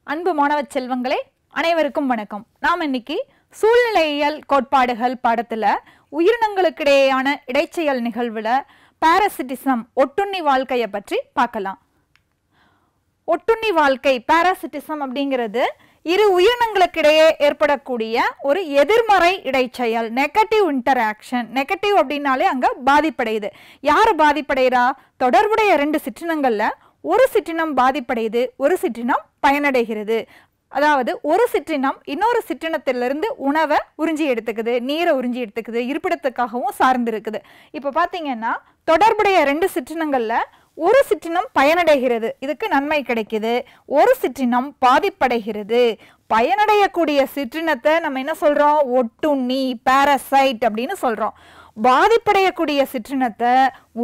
அன்பு மாணவ செல்வங்களே, அனைவருக்கும் வணக்கம். நாம் இன்னைக்கு சூழ்நிலையியல் கோட்பாடுகள் பாடத்துல உயிரினங்களுக்கிடையேயான இடைச்செயல் நிகழ்வுல பாராசிட்டிசம் ஒட்டுண்ணி வாழ்க்கையை பற்றி பார்க்கலாம். ஒட்டுண்ணி வாழ்க்கை பாராசிட்டிசம் அப்படிங்கிறது இரு உயிரினங்களுக்கிடையே ஏற்படக்கூடிய ஒரு எதிர்மறை இடைச்செயல், நெகட்டிவ் இன்டராக்ஷன். நெகட்டிவ் அப்படின்னாலே அங்க பாதிப்படையுது. யாரு பாதிப்படைகிறா? தொடர்புடைய ரெண்டு சிற்றினங்கள்ல ஒரு சிற்றினம் பாதிப்படையுது, ஒரு சிற்றினம் பயனடைகிறது. அதாவது ஒரு சிற்றினம் இன்னொரு சிற்றினத்திலிருந்து உணவை உறிஞ்சி எடுத்துக்குது, நீரை உறிஞ்சி எடுத்துக்குது, இருப்பிடத்துக்காகவும் சார்ந்து இருக்குது. இப்போ பார்த்தீங்கன்னா தொடர்புடைய ரெண்டு சிற்றினங்கள்ல ஒரு சிற்றினம் பயனடைகிறது, இதுக்கு நன்மை கிடைக்குது. ஒரு சிற்றினம் பாதிப்படைகிறது. பயனடையக்கூடிய சிற்றினத்தை நம்ம என்ன சொல்றோம்? ஒட்டுண்ணி, பாரசைட் அப்படின்னு சொல்றோம். பாதிப்படையக்கூடிய சிற்றினத்தை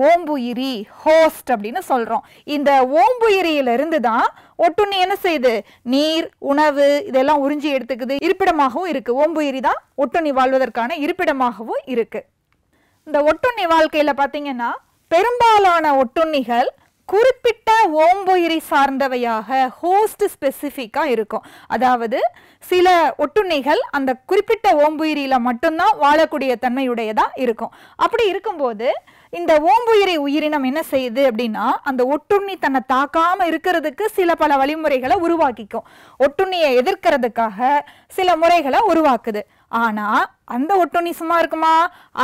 ஓம்புயிரி, ஹோஸ்ட் அப்படின்னு சொல்றோம். இந்த ஓம்புயிரியிலிருந்து தான் ஒட்டுண்ணி என்ன செய்யுது? நீர், உணவு இதெல்லாம் உறிஞ்சி எடுத்துக்குது, இருப்பிடமாகவும் இருக்கு. ஓம்புயிரி தான் ஒட்டுண்ணி வாழ்வதற்கான இருப்பிடமாகவும் இருக்கு. இந்த ஒட்டுண்ணி வாழ்க்கையில பாத்தீங்கன்னா பெரும்பாலான ஒட்டுண்ணிகள் குறிப்பிட்ட ஓம்புயிரி சார்ந்தவையாக ஹோஸ்ட் ஸ்பெசிஃபிக்கா இருக்கும். அதாவது சில ஒட்டுண்ணிகள் அந்த குறிப்பிட்ட ஓம்புயிரியில மட்டும்தான் வாழக்கூடிய தன்மையுடையதா இருக்கும். அப்படி இருக்கும்போது இந்த ஓம்புயிரி உயிரினம் என்ன செய்யுது அப்படின்னா, அந்த ஒட்டுண்ணி தன்னை தாக்காம இருக்கிறதுக்கு சில பல வழிமுறைகளை உருவாக்கிக்கும். ஒட்டுண்ணியை எதிர்க்கிறதுக்காக சில முறைகளை உருவாக்குது. ஆனா அந்த ஒட்டுண்ணி சும்மா இருக்குமா?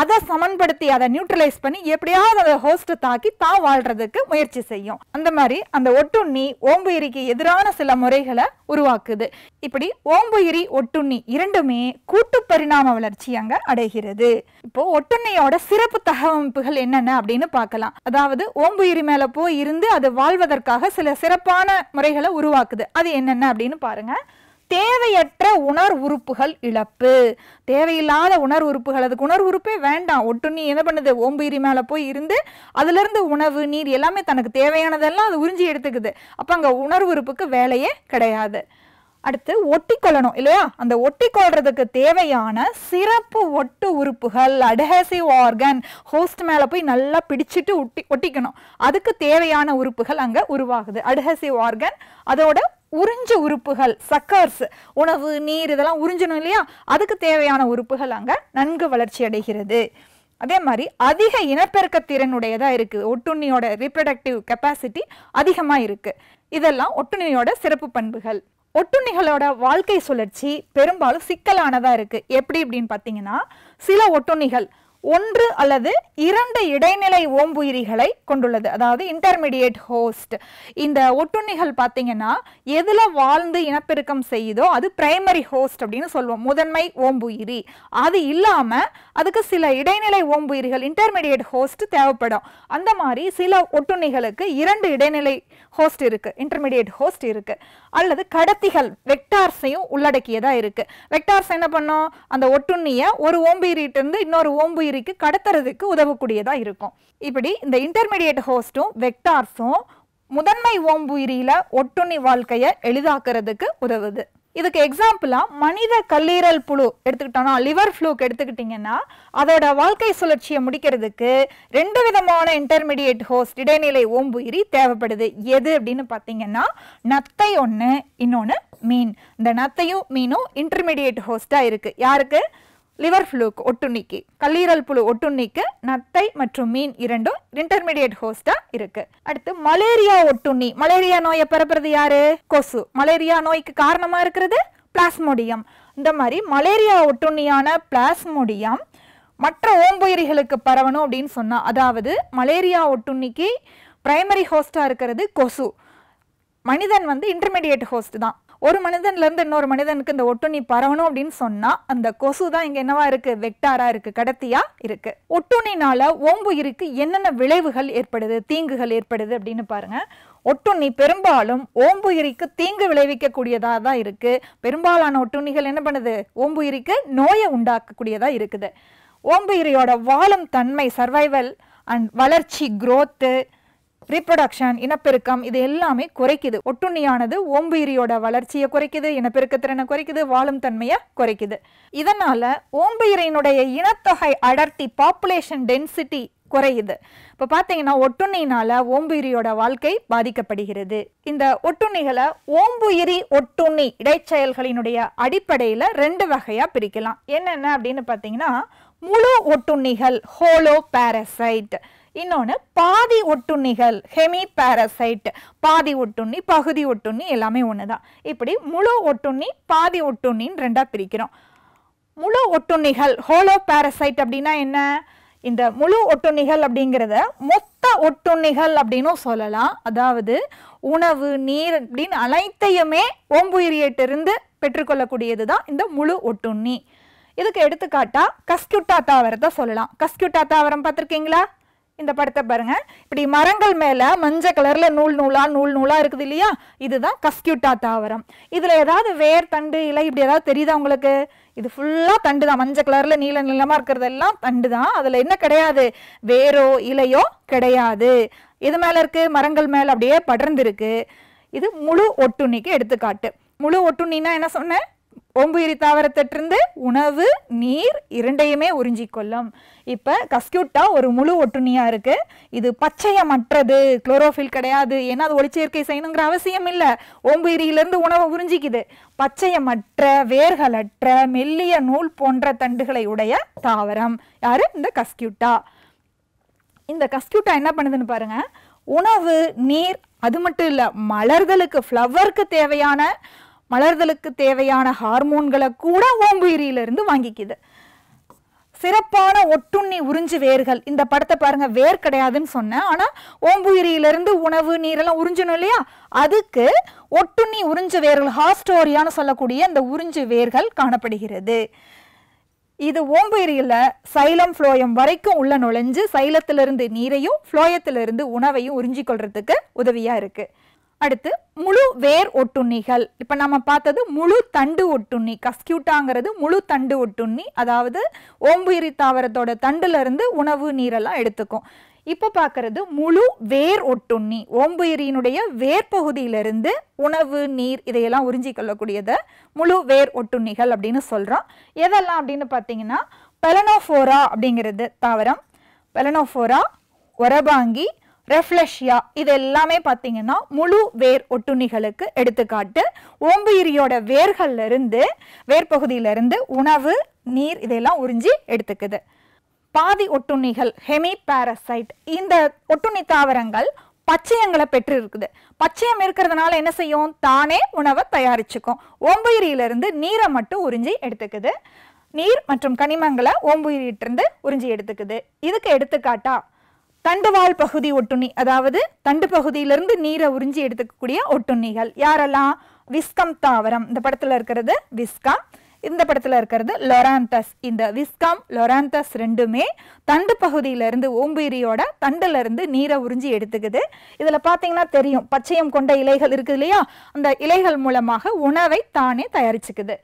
அதை சமன்படுத்தி, அதை நியூட்ரலைஸ் பண்ணி எப்படியாவது அந்த ஹோஸ்ட்டை தாக்கி தான் வாழ்றதுக்கு முயற்சி செய்யும். அந்த மாதிரி அந்த ஒட்டுண்ணி ஓம்புயிரிக்கு எதிரான சில முறைகளை உருவாக்குது. இப்படி ஓம்புயிரி, ஒட்டுண்ணி இரண்டுமே கூட்டு பரிணாம வளர்ச்சி அங்க அடைகிறது. இப்போ ஒட்டுண்ணியோட சிறப்பு தகவமைப்புகள் என்னென்ன அப்படின்னு பார்க்கலாம். அதாவது ஓம்புயிரி மேல போய் இருந்து அது வாழ்வதற்காக சில சிறப்பான முறைகளை உருவாக்குது. அது என்னென்ன அப்படின்னு பாருங்க. தேவையற்ற உணர் உறுப்புகள் இழப்பு. தேவையில்லாத உணர் உறுப்புகள், அதுக்கு உணர் உறுப்பே வேண்டாம். ஒட்டுண்ணி என்ன பண்ணுது? ஓம்புயிரி மேல போய் இருந்து அதுல இருந்து உணவு, நீர் எல்லாமே தனக்கு தேவையானதெல்லாம் அது உறிஞ்சி எடுத்துக்குது. அப்ப அங்க உணர்வு உறுப்புக்கு வேலையே கிடையாது. அடுத்து ஒட்டி கொள்ளணும் இல்லையா? அந்த ஒட்டி கொள்றதுக்கு தேவையான சிறப்பு ஒட்டு உறுப்புகள், அட்ஹெசிவ் ஆர்கன், ஹோஸ்ட் மேல போய் நல்லா பிடிச்சிட்டு ஒட்டிக்கணும். அதுக்கு தேவையான உறுப்புகள் அங்க உருவாகுது. அட்ஹெசிவ் ஆர்கன், அதோட உறிஞ்சு உறுப்புகள், சக்கர்ஸ், உணவு, நீர் இதெல்லாம் உறிஞ்சணும் இல்லையா? அதுக்கு தேவையான உறுப்புகள் அங்க நன்கு வளர்ச்சி அடைகிறது. அதே மாதிரி அதிக இனப்பெருக்க திறனுடையதா இருக்கு. ஒட்டுண்ணியோட ரீப்ரடக்டிவ் கெப்பாசிட்டி அதிகமா இருக்கு. இதெல்லாம் ஒட்டுண்ணியோட சிறப்பு பண்புகள். ஒட்டுண்ணிகளோட வாழ்க்கை சுழற்சி பெரும்பாலும் சிக்கலானதா இருக்கு. எப்படி அப்படின்னு பார்த்தீங்கன்னா, சில ஒட்டுண்ணிகள் ஒன்று அல்லது இரண்டு இடைநிலை ஓம்புயிரிகளை கொண்டுள்ளது. அதாவது இன்டர்மீடியேட் ஹோஸ்ட். இந்த ஒட்டுண்ணிகள் பார்த்தீங்கன்னா எதுல வாழ்ந்து இனப்பெருக்கம் செய்யுதோ அது பிரைமரி ஹோஸ்ட் அப்படின்னு சொல்லுவோம், முதன்மை ஓம்புயிரி. அது இல்லாம அதுக்கு சில இடைநிலை ஓம்புயிரிகள், இன்டர்மீடியேட் ஹோஸ்ட் தேவைப்படும். அந்த மாதிரி சில ஒட்டுண்ணிகளுக்கு இரண்டு இடைநிலை ஹோஸ்ட் இருக்கு, இன்டர்மீடியேட் ஹோஸ்ட் இருக்கு. அல்லது கடத்திகள், வெக்டார்ஸையும் உள்ளடக்கியதா இருக்கு. வெக்டார்ஸ் என்ன பண்ணும்? அந்த ஒட்டுண்ணியை ஒரு ஓம்புயிரிட்டு இருந்து இன்னொரு ஓம்புயிரிக்கு கடத்துறதுக்கு உதவக்கூடியதா இருக்கும். இப்படி இந்த இன்டர்மீடியேட் ஹோஸ்டும் வெக்டார்ஸும் முதன்மை ஓம்புயிரியில ஒட்டுண்ணி வாழ்க்கையை எளிதாக்குறதுக்கு உதவுது. இதுக்கு எக்ஸாம்பிளா மனித கல்லீரல் புழு எடுத்துக்கிட்டோம்னா, லிவர் ஃப்ளூக் எடுத்துக்கிட்டீங்கன்னா, அதோட வாழ்க்கை சுழற்சியை முடிக்கிறதுக்கு ரெண்டு விதமான இன்டர்மீடியேட் ஹோஸ்ட், இடைநிலை ஓம்புயிரி தேவைப்படுது. எது அப்படின்னு பார்த்தீங்கன்னா, நத்தை ஒன்று, இன்னொன்று மீன். இந்த நத்தையும் மீனும் இன்டர்மீடியேட் ஹோஸ்டா இருக்கு. யாருக்கு? லிவர் ஃப்ளூக் ஒட்டுண்ணிக்கு. கல்லீரல் புழு ஒட்டுண்ணிக்கு நத்தை மற்றும் மீன் இரண்டும் இன்டர்மீடியேட் ஹோஸ்டா இருக்கு. அடுத்து மலேரியா ஒட்டுண்ணி. மலேரியா நோயை பரப்புறது யாரு? கொசு. மலேரியா நோய்க்கு காரணமா இருக்கிறது பிளாஸ்மோடியம். இந்த மாதிரி மலேரியா ஒட்டுண்ணியான பிளாஸ்மோடியம் மற்ற ஓம்புயிரிகளுக்கு பரவணும் அப்படின்னு சொன்னா, அதாவது மலேரியா ஒட்டுண்ணிக்கு பிரைமரி ஹோஸ்டா இருக்கிறது கொசு. மனிதன் இன்டர்மீடியேட் ஹோஸ்ட் தான். ஒரு மனிதன்ல இருந்து இன்னொரு மனிதனுக்கு இந்த ஒட்டுண்ணி பரவணும் அப்படின்னு சொன்னா அந்த கொசு தான் இங்க என்னவா இருக்கு? வெக்டாரா இருக்கு, கடத்தியா இருக்கு. ஒட்டுண்ணினால ஓம்புயிருக்கு என்னென்ன விளைவுகள் ஏற்படுது, தீங்குகள் ஏற்படுது அப்படின்னு பாருங்க. ஒட்டுண்ணி பெரும்பாலும் ஓம்புயிரிக்கு தீங்கு விளைவிக்க கூடியதா தான் இருக்கு. பெரும்பாலான ஒட்டுண்ணிகள் என்ன பண்ணுது? ஓம்புயிரிக்கு நோயை உண்டாக்கக்கூடியதா இருக்குது. ஓம்புயிரியோட வாழும் தன்மை, சர்வைவல் அண்ட் வளர்ச்சி, growth, ரீப்ரொடக்ஷன், இனப்பெருக்கம் இது எல்லாமே குறைக்குது. ஒட்டுண்ணியானது ஓம்புயிரியோட வளர்ச்சியை குறைக்குது, இனப்பெருக்க திறனை குறைக்குது, வாழும் தன்மையை குறைக்குது. இதனால ஓம்புயிரினுடைய இனத்தொகை அடர்த்தி, பாப்புலேஷன் டென்சிட்டி குறையுது. இப்போ பார்த்தீங்கன்னா ஒட்டுண்ணினால ஓம்புயிரியோட வாழ்க்கை பாதிக்கப்படுகிறது. இந்த ஒட்டுண்ணிகளை ஓம்புயிரி ஒட்டுண்ணி இடைச்செயல்களினுடைய அடிப்படையில் 2 வகையாக பிரிக்கலாம். என்னென்ன அப்படின்னு பார்த்தீங்கன்னா முழு ஒட்டுண்ணிகள் ஹோலோ பாரசைட், இன்னொன்று பாதி ஒட்டுண்ணிகள் ஹெமி பாரசைட். பாதி ஒட்டுண்ணி பகுதி ஒட்டுண்ணி எல்லாமே ஒன்று தான். இப்படி முழு ஒட்டுண்ணி பாதி ஒட்டுண்ணின்னு 2ஆக பிரிக்கிறோம். முழு ஒட்டுண்ணிகள் ஹோலோ பாரசைட் அப்படின்னா என்ன? இந்த முழு ஒட்டுண்ணிகள் அப்படிங்கிறத மொத்த ஒட்டுண்ணிகள் அப்படின்னும் சொல்லலாம். அதாவது உணவு நீர் அப்படின்னு அனைத்தையுமே ஓம்புயிரியிட்டிருந்து பெற்றுக்கொள்ளக்கூடியது தான் இந்த முழு ஒட்டுண்ணி. இதுக்கு எடுத்துக்காட்டா கஸ்கியூட்டா தாவரத்தை சொல்லலாம். கஸ்கியூட்டா தாவரம் பார்த்துருக்கீங்களா? இந்த படத்தை பாருங்க. இப்படி மரங்கள் மேல மஞ்சள் கலர்ல நூல் நூலா இருக்குது இல்லையா? இதுதான் கஸ்கியூட்டா தாவரம். இதுல ஏதாவது வேர் தண்டு இலை இப்படி ஏதாவது தெரியுதா உங்களுக்கு? இது ஃபுல்லா தண்டு தான். மஞ்சள் கலர்ல நீளமா இருக்கிறதெல்லாம் தண்டு தான். அதுல என்ன கிடையாது? வேரோ இலையோ கிடையாது. இது மேல இருக்கு, மரங்கள் மேல அப்படியே படர்ந்து இருக்கு. இது முழு ஒட்டுண்ணிக்கு எடுத்துக்காட்டு. முழு ஒட்டுண்ணின்னா என்ன சொன்னேன்? ஓம்புயிரி தாவரத்திலிருந்து உணவு நீர் இரண்டையுமே உறிஞ்சிக்கொள்ளும். இப்போ கஸ்கியூட்டா ஒரு முழு ஒட்டுண்ணியா இருக்கு. இது பச்சையமற்றது, குளோரோஃபில் கிடையாது. ஏன்னா அது ஒளிச்சேர்க்கை செய்யணுங்கிற அவசியம் இல்லை. ஓம்புயிரியிலிருந்து உணவை உறிஞ்சிக்குது. பச்சையமற்ற வேர்களற்ற மெல்லிய நூல் போன்ற தண்டுகளை உடைய தாவரம் யாரு? இந்த கஸ்கியூட்டா. இந்த கஸ்கியூட்டா என்ன பண்ணுதுன்னு பாருங்க. உணவு நீர் அது மட்டும் இல்லை, மலர்தலுக்கு தேவையான ஹார்மோன்களை கூட ஓம்புயிரியிலிருந்து வாங்கிக்குது. சிறப்பான ஒட்டுண்ணி உறிஞ்சு வேர்கள். இந்த படத்தை பாருங்க, வேர் கிடையாதுன்னு சொன்னேன். ஆனா ஓம்புயிரியிலிருந்து உணவு நீரெல்லாம் உறிஞ்சணும் இல்லையா? அதுக்கு ஒட்டுண்ணி உறிஞ்சு வேர்கள், ஹாஸ்டோரியான்னு சொல்லக்கூடிய இந்த உறிஞ்சு வேர்கள் காணப்படுகிறது. இது ஓம்புயிரியில சைலம் ஃப்ளோயம் வரைக்கும் உள்ள நுழைஞ்சு சைலத்திலிருந்து நீரையும் ஃப்ளோயத்திலிருந்து உணவையும் உறிஞ்சிக்கொள்றதுக்கு உதவியா இருக்கு. அடுத்து முழு வேர் ஒட்டுண்ணிகள். இப்போ நம்ம பார்த்தது முழு தண்டு ஒட்டுண்ணி. கஸ்கியூட்டாங்கிறது முழு தண்டு ஒட்டுண்ணி, அதாவது ஓம்புயிரி தாவரத்தோட தண்டுல இருந்து உணவு நீரெல்லாம் எடுத்துக்கும். இப்போ பார்க்கறது முழு வேர் ஒட்டுண்ணி. ஓம்புயிரியினுடைய வேர் பகுதியிலிருந்து உணவு நீர் இதையெல்லாம் உறிஞ்சிக்கொள்ளக்கூடியதை முழு வேர் ஒட்டுண்ணிகள் அப்படின்னு சொல்றோம். எதெல்லாம் அப்படின்னு பார்த்தீங்கன்னா பெலனோஃபோரா அப்படிங்கிறது தாவரம், பெலனோஃபோரா, ஒரபாங்கி, ரெஃப்ளஷியா, இது எல்லாமே பார்த்தீங்கன்னா முழு வேர் ஒட்டுண்ணிகளுக்கு எடுத்துக்காட்டு. ஓம்புயிரியோட வேர் பகுதியிலிருந்து உணவு நீர் இதெல்லாம் உறிஞ்சி எடுத்துக்குது. பாதி ஒட்டுண்ணிகள் ஹெமி பாரசைட். இந்த ஒட்டுண்ணி தாவரங்கள் பச்சையங்களை பெற்று இருக்குது. பச்சையம் இருக்கிறதுனால என்ன செய்யும்? தானே உணவை தயாரிச்சுக்கும். ஓம்புயிரியிலிருந்து நீரை மட்டும் உறிஞ்சி எடுத்துக்குது. நீர் மற்றும் கனிமங்களை ஓம்புயிரிட்டிருந்து உறிஞ்சி எடுத்துக்குது. இதுக்கு எடுத்துக்காட்டா தண்டுவால் பகுதி ஒட்டுண்ணி, அதாவது தண்டு பகுதியிலிருந்து நீரை உறிஞ்சி எடுத்துக்கக்கூடிய ஒட்டுண்ணிகள் யாரெல்லாம்? விஸ்கம் தாவரம். இந்த படத்துல இருக்கிறது விஸ்கம், இந்த படத்துல இருக்கிறது லொராந்தஸ். இந்த விஸ்கம் லொராந்தஸ் ரெண்டுமே தண்டு பகுதியிலிருந்து ஓம்புயிரியோட தண்டுல இருந்து நீரை உறிஞ்சி எடுத்துக்குது. இதுல பாத்தீங்கன்னா தெரியும், பச்சையம் கொண்ட இலைகள் இருக்கு இல்லையா? அந்த இலைகள் மூலமாக உணவை தானே தயாரிச்சுக்குது.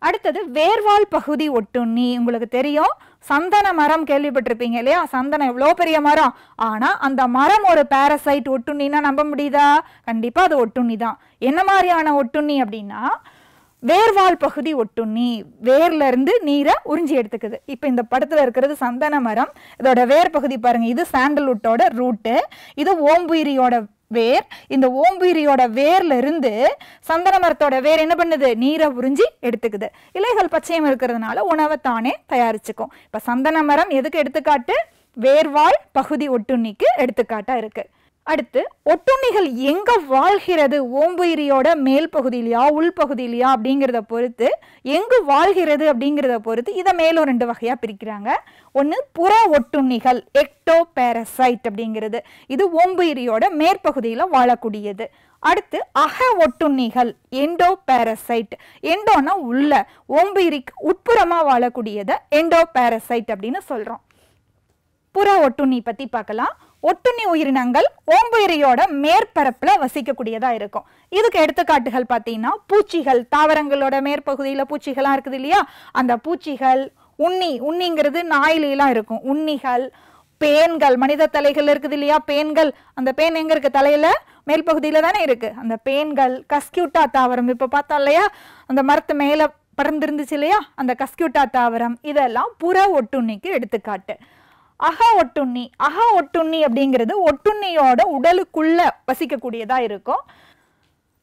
அடுத்தது வேர்வால் பகுதி ஒட்டுண்ணி. உங்களுக்கு தெரியும், சந்தன மரம் கேள்விப்பட்டிருப்பீங்க இல்லையா? சந்தனம் எவ்வளோ பெரிய மரம். ஆனா அந்த மரம் ஒரு பாரசைட் ஒட்டுண்ணின்னா நம்ப முடியுதா? கண்டிப்பா அது ஒட்டுண்ணி தான். என்ன மாதிரியான ஒட்டுண்ணி அப்படின்னா வேர்வால் பகுதி ஒட்டுண்ணி. வேர்ல இருந்து நீரை உறிஞ்சி எடுத்துக்குது. இப்ப இந்த படத்துல இருக்கிறது சந்தன மரம். இதோட வேர் பகுதி பாருங்க, இது சாண்டல்வுட்டோட ரூட்டு, இது ஓம்புயிரியோட வேர். இந்த ஓம்புயிரியோட வேர்ல இருந்து சந்தன மரத்தோட வேர் என்ன பண்ணுது? நீரை உறிஞ்சி எடுத்துக்குது. இலைகள் பச்சையம் இருக்கிறதுனால உணவை தானே தயாரிச்சுக்கும். இப்ப சந்தன மரம் எதுக்கு எடுத்துக்காட்டு? வேர்வால் பகுதி ஒட்டுண்ணிக்கு எடுத்துக்காட்டா இருக்கு. அடுத்து ஒட்டுண்ணிகள் எங்க வாழ்கிறது? ஓம்புயிரியோட மேல் பகுதியிலையா உள்பகுதியிலையா அப்படிங்கிறத பொறுத்து, எங்கு வாழ்கிறது அப்படிங்கிறத பொறுத்து இதை மேலும் 2 வகையா பிரிக்கிறாங்க. ஒன்று புற ஒட்டுண்ணிகள், எக்டோ பாரசைட் அப்படிங்கிறது. இது ஓம்புயிரியோட மேற்பகுதியில் வாழக்கூடியது. அடுத்து அக ஒட்டுண்ணிகள், எண்டோ பாரசைட். எண்டோனா உள்ள, ஓம்புயிரிக்கு உட்புறமா வாழக்கூடியதை எண்டோ பாரசைட் அப்படின்னு சொல்றோம். புற ஒட்டுண்ணி பத்தி பார்க்கலாம். ஒட்டுண்ணி உயிரினங்கள் ஓம்புயிரியோட மேற்பரப்புல வசிக்கக்கூடியதா இருக்கும். இதுக்கு எடுத்துக்காட்டுகள் பார்த்தீங்கன்னா பூச்சிகள். தாவரங்களோட மேற்பகுதியில பூச்சிகள்லாம் இருக்குது இல்லையா? அந்த பூச்சிகள், உண்ணிங்கிறது நாயிலாம் இருக்கும், உண்ணிகள், பேன்கள், மனித தலைகள் இருக்குது இல்லையா? பேன்கள். அந்த பேன் எங்க இருக்கு? தலையில மேல் பகுதியில தானே இருக்கு. அந்த பேன்கள், கஸ்கியூட்டா தாவரம் இப்ப பார்த்தா இல்லையா, அந்த மரத்து மேல பறந்துருந்துச்சு இல்லையா, அந்த கஸ்கியூட்டா தாவரம், இதெல்லாம் புற ஒட்டுண்ணிக்கு எடுத்துக்காட்டு. அக ஒட்டுண்ணி. அக ஒட்டுண்ணி அப்படிங்கிறது ஒட்டுண்ணியோட உடலுக்குள்ள வசிக்கக்கூடியதா இருக்கும்.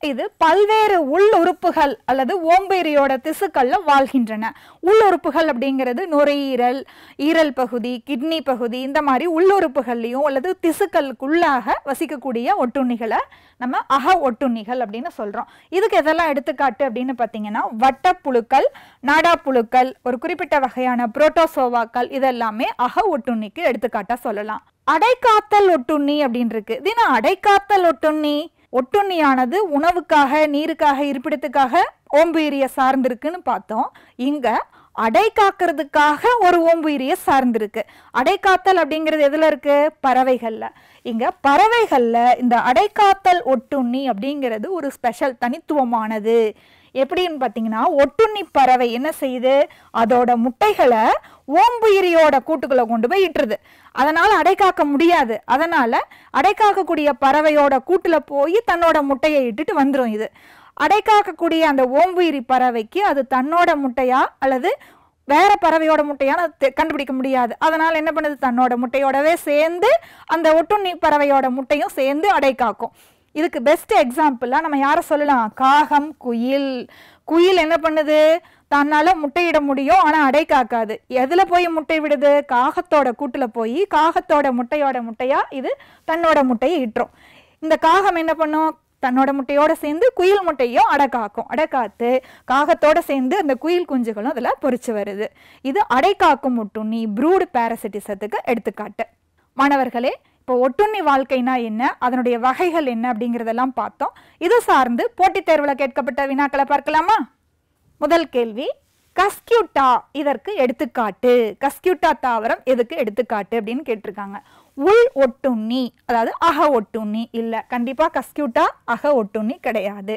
இது பல்வேறு உள் உறுப்புகள் அல்லது ஓம்பேரியோட திசுக்கள்ல வாழ்கின்றன. உள் உறுப்புகள் அப்படிங்கிறது நுரையீரல், ஈரல் பகுதி, கிட்னி பகுதி, இந்த மாதிரி உள்ளுறுப்புகள்லையும் அல்லது திசுக்களுக்குள்ளாக வசிக்கக்கூடிய ஒட்டுண்ணிகளை நம்ம அக ஒட்டுண்ணிகள் அப்படின்னு சொல்றோம். இதுக்கு எதெல்லாம் எடுத்துக்காட்டு அப்படின்னு பார்த்தீங்கன்னா வட்டப்புழுக்கள், நாடாப்புழுக்கள், ஒரு குறிப்பிட்ட வகையான புரோட்டோசோவாக்கள், இதெல்லாமே அக ஒட்டுண்ணிக்கு எடுத்துக்காட்டா சொல்லலாம். அடைக்காத்தல் ஒட்டுண்ணி அப்படின்னு இருக்கு. இது என்ன அடைக்காத்தல் ஒட்டுண்ணி? ஒட்டுண்ணியானது உணவுக்காக, நீருக்காக, இருப்பிடத்துக்காக ஓம்புயிரிய சார்ந்திருக்குன்னு பார்த்தோம். இங்க அடை காக்கிறதுக்காக ஒரு ஓம்புயிரிய சார்ந்திருக்கு. அடைக்காத்தல் அப்படிங்கிறது எதுல இருக்கு? பறவைகள்ல. இங்க பறவைகள்ல இந்த அடைக்காத்தல் ஒட்டுண்ணி அப்படிங்கிறது ஒரு ஸ்பெஷல், தனித்துவமானது. எப்படின்னு பார்த்தீங்கன்னா ஒட்டுண்ணி பறவை என்ன செய்யுது? அதோட முட்டைகளை ஓம்புயிரியோட கூட்டுக்குள்ள கொண்டு போய் இட்டுருது. அதனால அடைக்காக்க முடியாது. அதனால அடைக்காக்கக்கூடிய பறவையோட கூட்டுல போய் தன்னோட முட்டையை இட்டுட்டு வந்துடும். இது அடைக்காக்கக்கூடிய அந்த ஓம்புயிரி பறவைக்கு அது தன்னோட முட்டையா அல்லது வேற பறவையோட முட்டையான கண்டுபிடிக்க முடியாது. அதனால என்ன பண்ணுது? தன்னோட முட்டையோடவே சேர்ந்து அந்த ஒட்டுண்ணி பறவையோட முட்டையும் சேர்ந்து அடைக்காக்கும். இதுக்கு பெஸ்ட் எக்ஸாம்பிளா நம்ம யாரை சொல்லலாம்? காகம், குயில். குயில் என்ன பண்ணுது? தன்னால முட்டையிட முடியும், ஆனா அடை காக்காது. எதுல போய் முட்டை விடுது? காகத்தோட கூட்டுல போய் காகத்தோட முட்டையோட முட்டையா இது தன்னோட முட்டையை இட்டுரும். இந்த காகம் என்ன பண்ணும்? தன்னோட முட்டையோட சேர்ந்து குயில் முட்டையும் அடைக்காக்கும். அடைக்காத்து காகத்தோட சேர்ந்து அந்த குயில் குஞ்சுகளும் அதுல பொறிச்சு வருது. இது அடைக்காக்கும் ஒட்டுண்ணி, ப்ரூட் பாரசிட்டிசத்துக்கு எடுத்துக்காட்டு. மாணவர்களே, இப்போ ஒட்டுண்ணி வாழ்க்கைனா என்ன, அதனுடைய வகைகள் என்ன அப்படிங்கிறதெல்லாம் பார்த்தோம். இது சார்ந்து போட்டித் தேர்வுல கேட்கப்பட்ட வினாக்களை பார்க்கலாமா? முதல் கேள்வி, கஸ்கியூட்டா இதற்கு எடுத்துக்காட்டு. கஸ்கியூட்டா தாவரம் எதுக்கு எடுத்துக்காட்டு அப்படின்னு கேட்டிருக்காங்க. உள் ஒட்டுண்ணி, அதாவது அக ஒட்டுண்ணி இல்ல. கண்டிப்பா கஸ்கியூட்டா அக ஒட்டுண்ணி கிடையாது.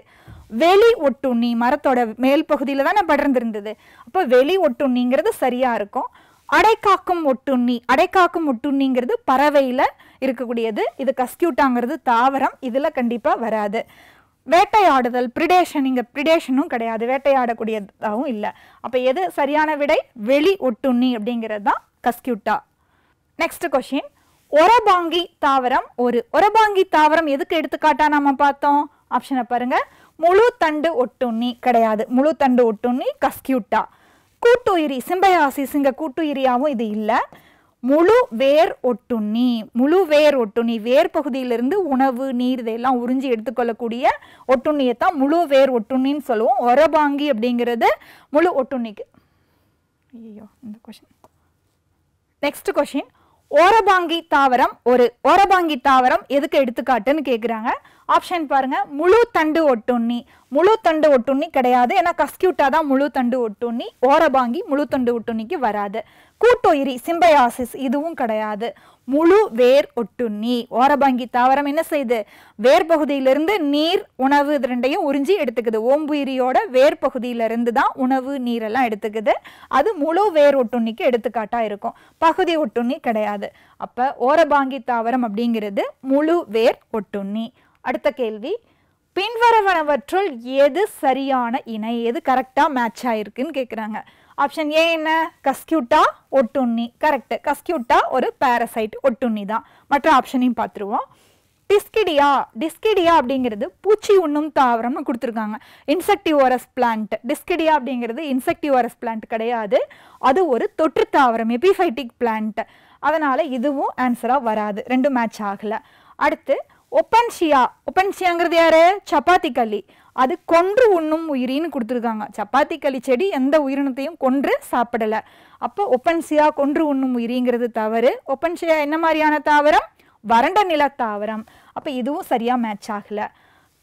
வெளி ஒட்டுண்ணி, மரத்தோட மேல் பகுதியில தானே படர்ந்திருந்தது. அப்போ வெளி ஒட்டுண்ணிங்கிறது சரியா இருக்கும். அடைக்காக்கும் ஒட்டுண்ணி, அடைக்காக்கும் ஒட்டுண்ணிங்கிறது பறவையில இருக்கக்கூடியது. இது கஸ்கியூட்டாங்கிறது தாவரம், இதுல கண்டிப்பா வராது. வேட்டையாடுதல், பிரிடேஷன், இங்க பிரிடேஷனும் கிடையாது, வேட்டையாடக்கூடியதாகவும் இல்லை. அப்ப எது சரியான விடை? வெளி ஒட்டுண்ணி அப்படிங்கிறது தான் கஸ்கியூட்டா. நெக்ஸ்ட் கொஸ்டின், ஒரபாங்கி தாவரம் ஒரு ஒரபாங்கி தாவரம் எதுக்கு எடுத்துக்காட்டா நாம பார்த்தோம்? ஆப்ஷனை பாருங்க. முழு தண்டு ஒட்டுண்ணி கிடையாது. முழு தண்டு ஒட்டுண்ணி கஸ்கியூட்டா. கூட்டுயிரி, சிம்பயாசிஸ், இங்க கூட்டுயிரியாவும் இது இல்லை. முழு வேர் ஒட்டுண்ணி, முழு வேர் ஒட்டுண்ணி, வேர் பகுதியிலிருந்து உணவு, நீர் இதெல்லாம் உறிஞ்சி எடுத்துக்கொள்ளக்கூடிய ஒட்டுண்ணியத்தான் முழு வேர் ஒட்டுண்ணின்னு சொல்லுவோம். ஒரபாங்கி அப்படிங்கிறது முழு ஒட்டுண்ணிக்கு. ஐயோ, இந்த கொஸ்டின். நெக்ஸ்ட் கொஸ்டின், ஓரபாங்கி தாவரம் ஒரு ஓரபாங்கி தாவரம் எதுக்கு எடுத்துக்காட்டுன்னு கேட்குறாங்க. ஆப்ஷன் பாருங்க. முழு தண்டு ஒட்டுண்ணி, முழு தண்டு ஒட்டுண்ணி கிடையாது. ஏன்னா கஸ்கியூட்டா தான் முழு தண்டு ஒட்டுண்ணி. ஓரபாங்கி முழு தண்டு ஒட்டுண்ணிக்கு வராது. கூட்டுயிரி, சிம்பயாசிஸ், இதுவும் கிடையாது. முழு வேர் ஒட்டுண்ணி. ஓரபாங்கி தாவரம் என்ன செய்யுது? வேர் பகுதியிலிருந்து நீர், உணவு இது ரெண்டையும் உறிஞ்சி எடுத்துக்குது. ஓம்புயிரியோட வேர் பகுதியிலிருந்து தான் உணவு, நீரெல்லாம் எடுத்துக்குது. அது முழு வேர் ஒட்டுண்ணிக்கு எடுத்துக்காட்டா இருக்கும். பகுதி ஒட்டுண்ணி கிடையாது. அப்ப ஓரபாங்கி தாவரம் அப்படிங்கிறது முழு வேர் ஒட்டுண்ணி. அடுத்த கேள்வி, பின்வருவனவற்றுள் எது சரியான இணை, எது கரெக்டா மேட்ச் ஆயிருக்குன்னு கேட்குறாங்க. ஆப்ஷன் ஏ என்ன? கஸ்கியூட்டா ஒட்டுண்ணி. கரெக்ட். கஸ்கியூட்டா ஒரு பாரசைட் ஒட்டுண்ணி தான். மற்ற ஆப்ஷனையும் பார்த்துருவோம். டிஸ்கிடியா, டிஸ்கிடியா அப்படிங்கிறது பூச்சி உண்ணும் தாவரம்னு கொடுத்துருக்காங்க. Insectivorous plant. டிஸ்கிடியா அப்படிங்கிறது இன்செக்டிவோரஸ் பிளான்ட் கிடையாது. அது ஒரு தொற்று தாவரம், எபிஃபைட்டிக் பிளான்ட். அதனால இதுவும் ஆன்சரா வராது. ரெண்டும் மேட்ச் ஆகல. அடுத்து ஒப்பன்ஷியா. ஒப்பன்ஷியாங்கிறது யாரு? சப்பாத்தி களி. அது கொன்று உண்ணும் உயிரின்னு கொடுத்துருக்காங்க. சப்பாத்தி களி செடி எந்த உயிரினத்தையும் கொன்று சாப்பிடல. அப்போ ஒப்பன்ஷியா கொன்று உண்ணும் உயிரிங்கிறது தவறு. ஒப்பன்ஷியா என்ன மாதிரியான தாவரம்? வறண்ட நில தாவரம். அப்ப இதுவும் சரியா மேட்ச் ஆகல.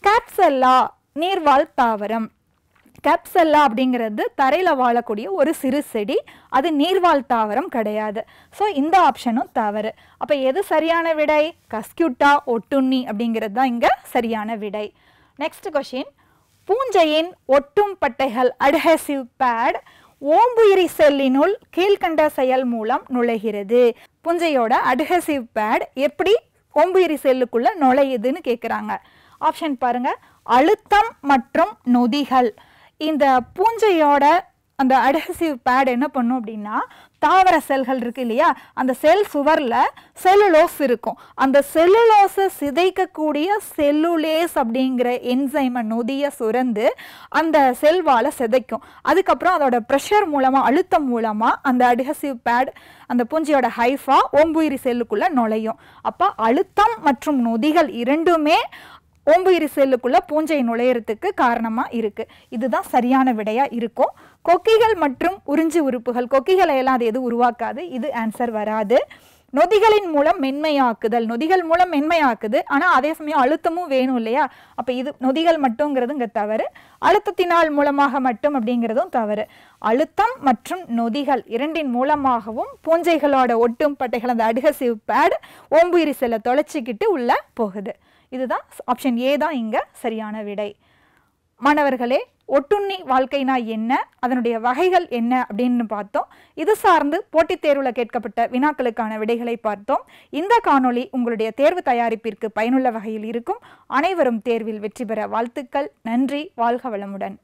கேப்செல்லா நீர்வாழ் தாவரம். கேப்செல்லா அப்படிங்கிறது தரையில வாழக்கூடிய ஒரு சிறு செடி. அது நீர்வாழ் தாவரம் கிடையாது. ஸோ இந்த ஆப்ஷனும் தவறு. அப்ப எது சரியான விடை? கஸ்கியூட்டா ஒட்டுண்ணி அப்படிங்கிறது தான் இங்க சரியான விடை. நெக்ஸ்ட் கொஸ்டின், பூஞ்சையின் ஒட்டும் பட்டைகள் அட்ஹெசிவ் பேட் ஓம்புயிரி செல்லினுள் கீழ்கண்ட செயல் மூலம் நுழைகிறது. பூஞ்சையோட அட்ஹெசிவ் பேட் எப்படி ஓம்புயிரி செல்லுக்குள்ள நுழையுதுன்னு கேட்குறாங்க. ஆப்ஷன் பாருங்க. அழுத்தம் மற்றும் நொதிகள். இந்த பூஞ்சையோட அந்த அட்ஹெசிவ் பேட் என்ன பண்ணும் அப்படின்னா தாவர செல்கள் இருக்கு இல்லையா, அந்த செல் சுவர்ல செல்லுலோஸ் இருக்கும். அந்த செல்லுலோஸை சிதைக்கக்கூடிய செல்லுலேஸ் அப்படிங்கிற என்சைமை நொதியை சுரந்து அந்த செல்வால சிதைக்கும். அதுக்கப்புறம் அதோட ப்ரெஷர் மூலமா, அழுத்தம் மூலமா அந்த அட்ஹெசிவ் பேட் அந்த பூஞ்சையோட ஹைஃபா ஓம்புயிரி செல்லுக்குள்ள நுழையும். அப்ப அழுத்தம் மற்றும் நொதிகள் இரண்டுமே ஓம்புயிரி செல்லுக்குள்ள பூஞ்சை நுழையறதுக்கு காரணமா இருக்கு. இதுதான் சரியான விடையா இருக்கும். கொக்கிகள் மற்றும் உறிஞ்சி உறுப்புகள், கொக்கிகளை எல்லாம் அது எது உருவாக்காது, இது ஆன்சர் வராது. நொதிகளின் மூலம் மென்மையாக்குதல், நொதிகள் மூலம் மென்மையாக்குது, ஆனா அதே சமயம் அழுத்தமும் வேணும் இல்லையா, அப்ப இது நொதிகள் மட்டும்ங்கிறது இங்க தவறு. அழுத்தத்தினால் மூலமாக மட்டும் அப்படிங்கிறதும் தவறு. அழுத்தம் மற்றும் நொதிகள் இரண்டின் மூலமாகவும் பூஞ்சைகளோட ஒட்டும் பட்டைகள் அந்த அட்ஹெசிவ் பேட் ஓம்புயிரி செல்லை தொலைச்சிக்கிட்டு உள்ள போகுது. இதுதான் ஆப்ஷன் ஏ தான் இங்க சரியான விடை. மாணவர்களே, ஒட்டுண்ணி வாழ்க்கைனா என்ன, அதனுடைய வகைகள் என்ன அப்படின்னு பார்த்தோம். இது சார்ந்து போட்டித் தேர்வில் கேட்கப்பட்ட வினாக்களுக்கான விடைகளை பார்த்தோம். இந்த காணொளி உங்களுடைய தேர்வு தயாரிப்பிற்கு பயனுள்ள வகையில் இருக்கும். அனைவரும் தேர்வில் வெற்றி பெற வாழ்த்துக்கள். நன்றி. வாழ்க வளமுடன்.